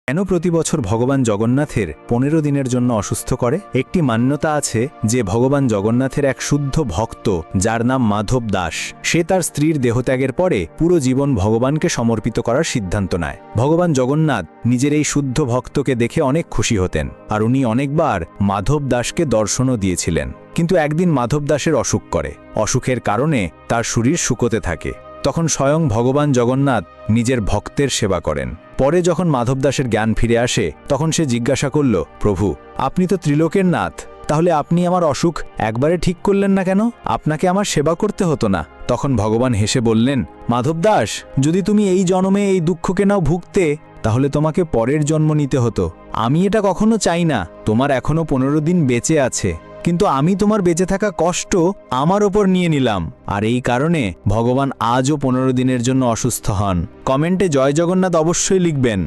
কেন প্রতি বছর ভগবান জগন্নাথের 15 দিনের জন্য অসুস্থ করে? একটি মান্যতা আছে যে ভগবান জগন্নাথের এক শুদ্ধ ভক্ত যার নাম মাধব দাস, সে তার স্ত্রীর দেহত্যাগের পরে পুরো জীবন ভগবানকে সমর্পিত করার সিদ্ধান্ত নেয়। ভগবান জগন্নাথ নিজের এই শুদ্ধ ভক্তকে দেখে অনেক খুশি হতেন, আর উনি অনেকবার মাধব দাসকে দর্শনও দিয়েছিলেন। কিন্তু একদিন মাধব দাসের অসুখ করে। অসুখের কারণে তার শরীর শুকোতে থাকে। তখন স্বয়ং ভগবান জগন্নাথ নিজের ভক্তের সেবা করেন। পরে যখন মাধব দাসের জ্ঞান ফিরে আসে, তখন সে জিজ্ঞাসা করল, প্রভু, আপনি তো ত্রিলোকের নাথ, তাহলে আপনি আমার অসুখ একবারে ঠিক করলেন না কেন? আপনাকে আমার সেবা করতে হতো না? তখন ভগবান হেসে বললেন, মাধব দাস, যদি তুমি এই জন্মে এই দুঃখকে নাও ভুগতে, তাহলে তোমাকে পরের জন্ম নিতে হতো। আমি এটা কখনো চাই না। তোমার এখনো 15 দিন বেঁচে আছে, কিন্তু আমি তোমার বেঁচে থাকা কষ্ট আমার ওপর নিয়ে নিলাম, আর এই কারণে ভগবান আজও 15 দিনের জন্য অসুস্থ হন। কমেন্টে জয় জগন্নাথ অবশ্যই লিখবেন।